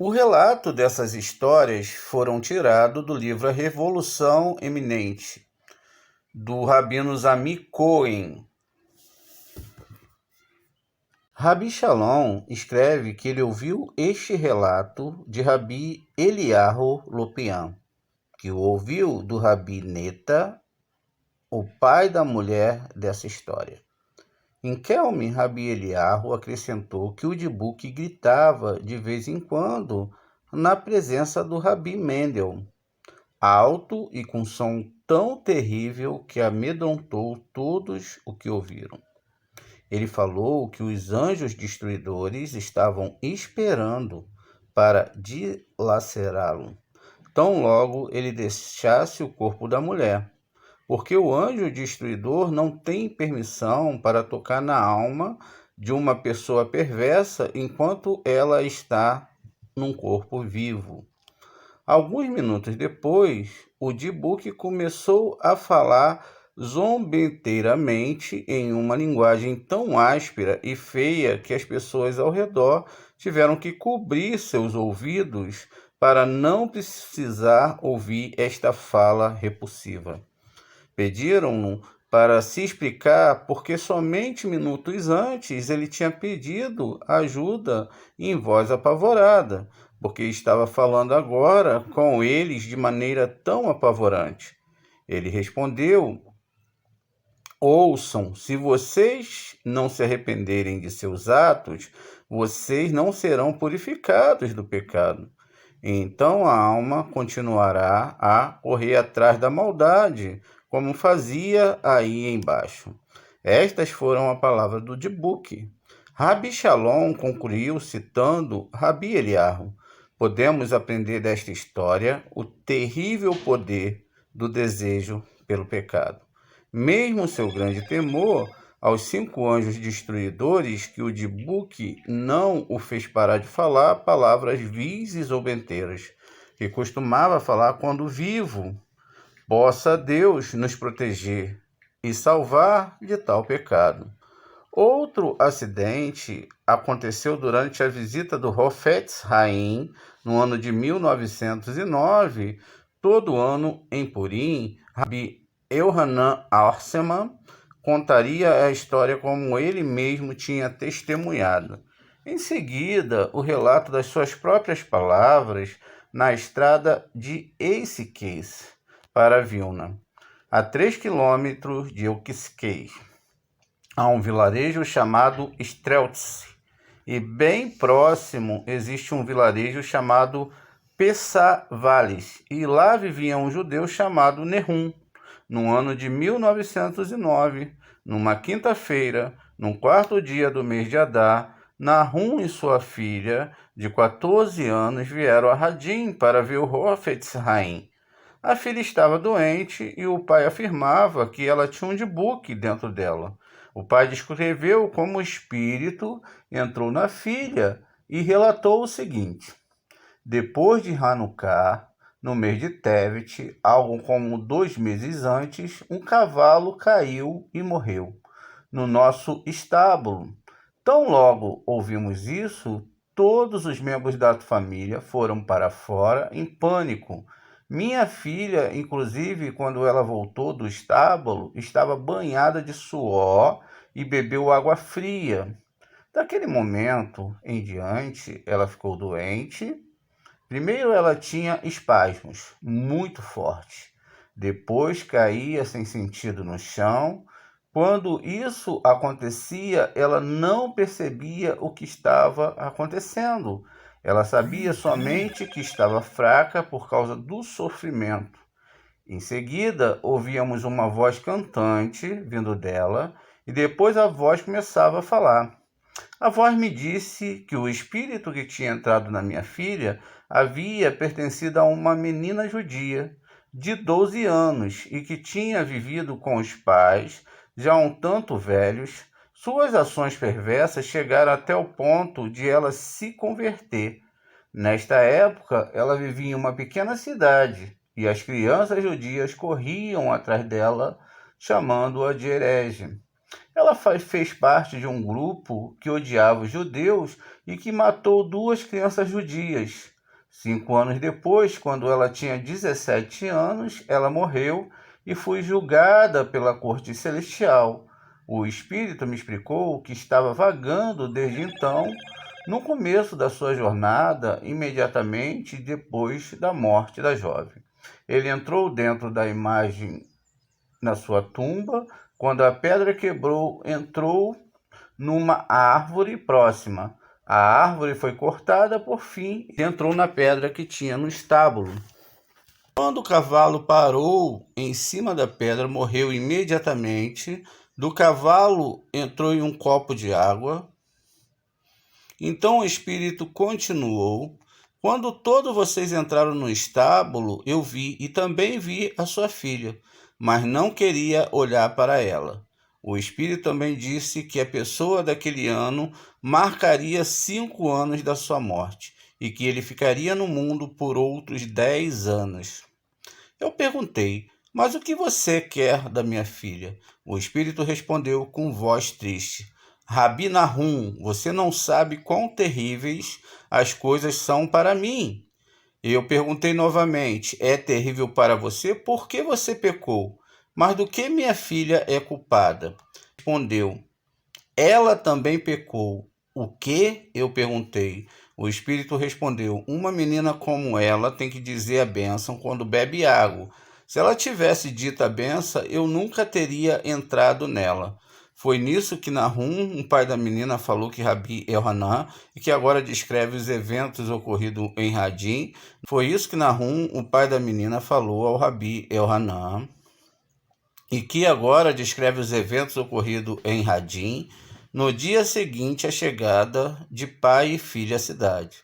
O relato dessas histórias foram tirado do livro A Revolução Eminente, do Rabino Zami Cohen. Rabi Shalom escreve que ele ouviu este relato de Rabi Eliyahu Lopian, que o ouviu do Rabi Neta, o pai da mulher dessa história. Em Kelm, Rabi Eliyahu acrescentou que o Dibuque gritava de vez em quando na presença do Rabi Mendel, alto e com som tão terrível que amedrontou todos o que ouviram. Ele falou que os anjos destruidores estavam esperando para dilacerá-lo, tão logo ele deixasse o corpo da mulher, porque o anjo destruidor não tem permissão para tocar na alma de uma pessoa perversa enquanto ela está num corpo vivo. Alguns minutos depois, o Dibuque começou a falar zombeteiramente em uma linguagem tão áspera e feia que as pessoas ao redor tiveram que cobrir seus ouvidos para não precisar ouvir esta fala repulsiva. Pediram-no para se explicar porque somente minutos antes ele tinha pedido ajuda em voz apavorada, porque estava falando agora com eles de maneira tão apavorante. Ele respondeu: ouçam, se vocês não se arrependerem de seus atos, vocês não serão purificados do pecado. Então a alma continuará a correr atrás da maldade, como fazia aí embaixo. Estas foram as palavras do Dibuque. Rabi Shalom concluiu citando Rabi Eliyahu. Podemos aprender desta história o terrível poder do desejo pelo pecado. Mesmo seu grande temor aos 5 anjos destruidores, que o Dibuque não o fez parar de falar palavras vis e zombeteiras, que costumava falar quando vivo. Possa Deus nos proteger e salvar de tal pecado. Outro acidente aconteceu durante a visita do Hafetz Haim, no ano de 1909. Todo ano, em Purim, Rabi Elhanan Arseman contaria a história como ele mesmo tinha testemunhado. Em seguida, o relato das suas próprias palavras na estrada de Eisikes para Vilna, a 3 quilômetros de Eukiskei. Há um vilarejo chamado Streltsi, e bem próximo existe um vilarejo chamado Pessavalis, e lá vivia um judeu chamado Nehum. No ano de 1909, numa quinta-feira, no 4º dia do mês de Adar, Nahum e sua filha, de 14 anos, vieram a Radim para ver o Hafetz Haim. A filha estava doente e o pai afirmava que ela tinha um Dibuque dentro dela. O pai descreveu como o espírito entrou na filha e relatou o seguinte: depois de Hanukkah, no mês de Tevet, algo como 2 meses antes, um cavalo caiu e morreu no nosso estábulo. Tão logo ouvimos isso, todos os membros da família foram para fora em pânico. Minha filha, inclusive, quando ela voltou do estábulo, estava banhada de suor e bebeu água fria. Daquele momento em diante, ela ficou doente. Primeiro ela tinha espasmos muito fortes. Depois caía sem sentido no chão. Quando isso acontecia, ela não percebia o que estava acontecendo. Ela sabia somente que estava fraca por causa do sofrimento. Em seguida, ouvíamos uma voz cantante vindo dela, e depois a voz começava a falar. A voz me disse que o espírito que tinha entrado na minha filha havia pertencido a uma menina judia de 12 anos e que tinha vivido com os pais, já um tanto velhos. Suas ações perversas chegaram até o ponto de ela se converter. Nesta época, ela vivia em uma pequena cidade e as crianças judias corriam atrás dela, chamando-a de herege. Ela fez parte de um grupo que odiava os judeus e que matou 2 crianças judias. 5 anos depois, quando ela tinha 17 anos, ela morreu e foi julgada pela corte celestial. O espírito me explicou que estava vagando desde então, no começo da sua jornada, imediatamente depois da morte da jovem. Ele entrou dentro da imagem na sua tumba. Quando a pedra quebrou, entrou numa árvore próxima. A árvore foi cortada por fim e entrou na pedra que tinha no estábulo. Quando o cavalo parou em cima da pedra, morreu imediatamente. Do cavalo entrou em um copo de água. Então o espírito continuou: quando todos vocês entraram no estábulo, eu vi e também vi a sua filha, mas não queria olhar para ela. O espírito também disse que a pessoa daquele ano marcaria 5 anos da sua morte e que ele ficaria no mundo por outros 10 anos. Eu perguntei: mas o que você quer da minha filha? O espírito respondeu com voz triste: Rabi Nahum, você não sabe quão terríveis as coisas são para mim. Eu perguntei novamente: é terrível para você? Por que você pecou? Mas do que minha filha é culpada? Respondeu: ela também pecou. O que? Eu perguntei. O espírito respondeu: uma menina como ela tem que dizer a bênção quando bebe água. Se ela tivesse dito a bênção, eu nunca teria entrado nela. Foi nisso que Nahum, o pai da menina, falou que Rabi Elhanan, e que agora descreve os eventos ocorridos em Radim. Foi isso que Nahum, o pai da menina, falou ao Rabi Elhanan, e que agora descreve os eventos ocorridos em Radim, no dia seguinte à chegada de pai e filha à cidade.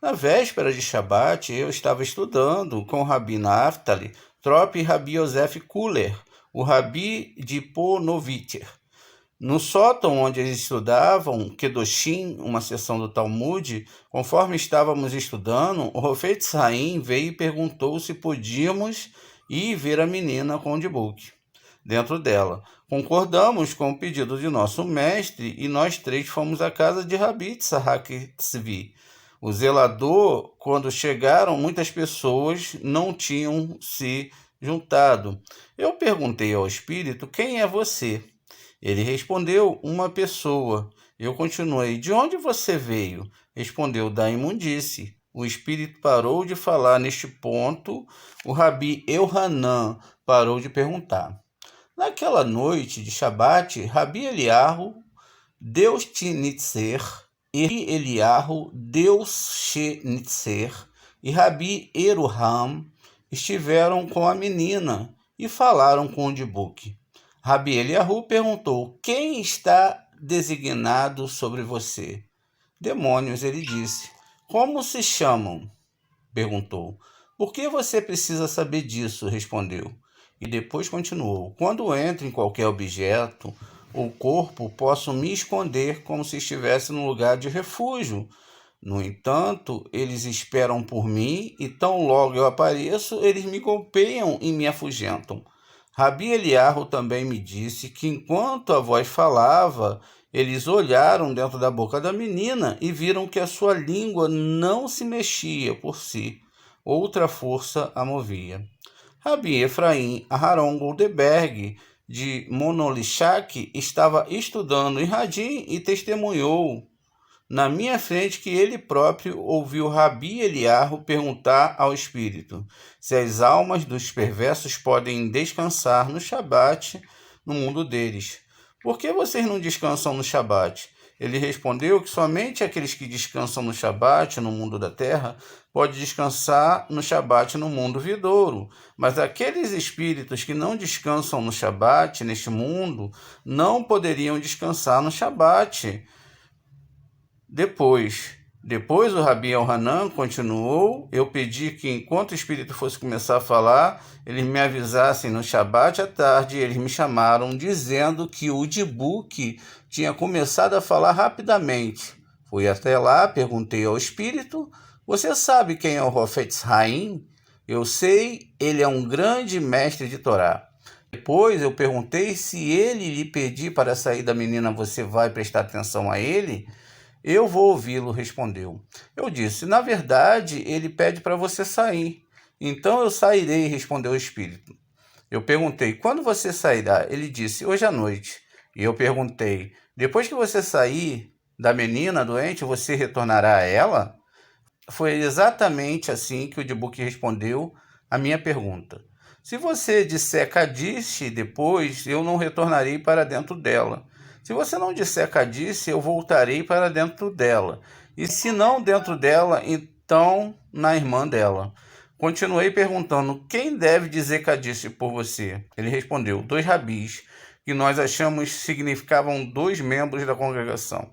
Na véspera de Shabat, eu estava estudando com o Rabi Naftali Trop e Rabi Yosef Kuller, o Rabi de Ponovitcher. No sótão onde eles estudavam, Kedoshim, uma seção do Talmud, conforme estávamos estudando, o Rofetz Haim veio e perguntou se podíamos ir ver a menina com o notebook dentro dela. Concordamos com o pedido de nosso mestre e nós 3 fomos à casa de Rabi Tzahak Tzvi, o zelador. Quando chegaram, muitas pessoas não tinham se juntado. Eu perguntei ao espírito: quem é você? Ele respondeu: uma pessoa. Eu continuei: de onde você veio? Respondeu: da imundície. O espírito parou de falar. Neste ponto, o Rabi Elhanan parou de perguntar. Naquela noite de Shabat, Rabi Eliyahu Deus Shenitzer e Eliyahu Deus Shenitzer e Rabi Eruham estiveram com a menina e falaram com o notebook. Rabi Eliyahu perguntou: quem está designado sobre você? Demônios, ele disse. Como se chamam? Perguntou. Por que você precisa saber disso? Respondeu. E depois continuou: quando entro em qualquer objeto ou corpo, posso me esconder como se estivesse num lugar de refúgio. No entanto, eles esperam por mim e tão logo eu apareço, eles me golpeiam e me afugentam. Rabi Eliyahu também me disse que enquanto a voz falava, eles olharam dentro da boca da menina e viram que a sua língua não se mexia por si. Outra força a movia. Rabi Efraim Aharon Goldberg, de Monolishak, estava estudando em Radim e testemunhou na minha frente que ele próprio ouviu Rabi Eliyahu perguntar ao espírito se as almas dos perversos podem descansar no Shabat no mundo deles. Por que vocês não descansam no Shabat? Ele respondeu que somente aqueles que descansam no Shabat no mundo da terra podem descansar no Shabat no mundo vidouro, mas aqueles espíritos que não descansam no Shabat neste mundo não poderiam descansar no Shabat. Depois o Rabi Elhanan continuou: eu pedi que enquanto o espírito fosse começar a falar, eles me avisassem no Shabat à tarde. Eles me chamaram dizendo que o notebook tinha começado a falar rapidamente. Fui até lá, perguntei ao espírito: você sabe quem é o Rofetz Haim? Eu sei, ele é um grande mestre de Torá. Depois eu perguntei se ele lhe pedir para sair da menina, você vai prestar atenção a ele? Eu vou ouvi-lo, respondeu. Eu disse, na verdade, ele pede para você sair. Então eu sairei, respondeu o espírito. Eu perguntei, quando você sairá? Ele disse, hoje à noite. E eu perguntei, depois que você sair da menina doente, você retornará a ela? Foi exatamente assim que o Dibuque respondeu à minha pergunta. Se você disser Cadice depois, eu não retornarei para dentro dela. Se você não disser Cadice, eu voltarei para dentro dela. E se não dentro dela, então na irmã dela. Continuei perguntando, quem deve dizer Cadice por você? Ele respondeu, 2 rabis, que nós achamos significavam 2 membros da congregação.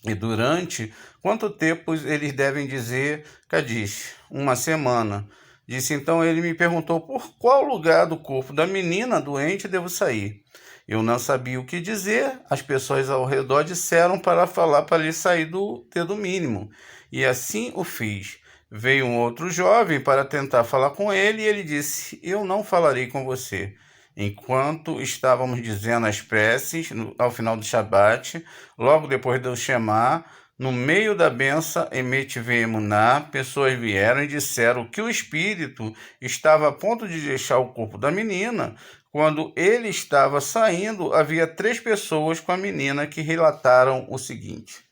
E durante quanto tempo eles devem dizer Cadiz? 1 semana. Disse então ele me perguntou por qual lugar do corpo da menina doente devo sair. Eu não sabia o que dizer, as pessoas ao redor disseram para falar para ele sair do dedo mínimo. E assim o fiz. Veio um outro jovem para tentar falar com ele e ele disse, eu não falarei com você. Enquanto estávamos dizendo as preces ao final do Shabat, logo depois de eu chamar, no meio da benção Emet Veemuná, pessoas vieram e disseram que o espírito estava a ponto de deixar o corpo da menina. Quando ele estava saindo, havia 3 pessoas com a menina que relataram o seguinte.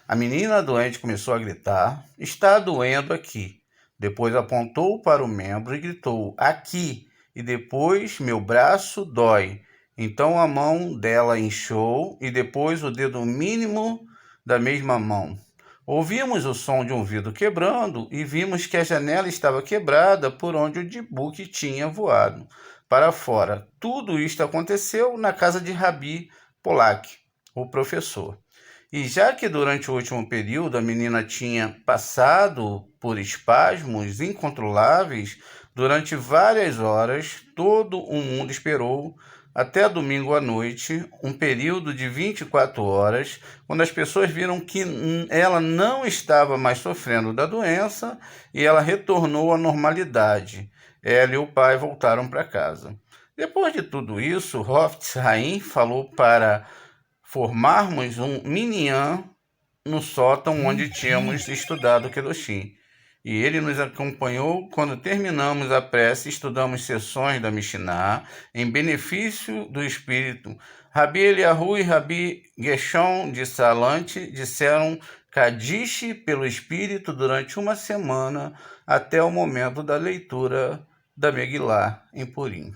A menina doente começou a gritar, está doendo aqui. Depois apontou para o membro e gritou, aqui. E depois meu braço dói. Então a mão dela inchou e depois o dedo mínimo da mesma mão. Ouvimos o som de um vidro quebrando e vimos que a janela estava quebrada por onde o Dibuque tinha voado para fora. Tudo isto aconteceu na casa de Rabi Polak, o professor. E já que durante o último período a menina tinha passado por espasmos incontroláveis, durante várias horas, todo o mundo esperou até domingo à noite, um período de 24 horas, quando as pessoas viram que ela não estava mais sofrendo da doença e ela retornou à normalidade. Ela e o pai voltaram para casa. Depois de tudo isso, Hofetz Haim falou para formarmos um minyan no sótão onde tínhamos estudado Kedoshim. E ele nos acompanhou quando terminamos a prece, estudamos sessões da Mishnah em benefício do Espírito. Rabi Eliahu e Rabi Gershon de Salante disseram Kadish pelo Espírito durante 1 semana até o momento da leitura da Megillah em Purim.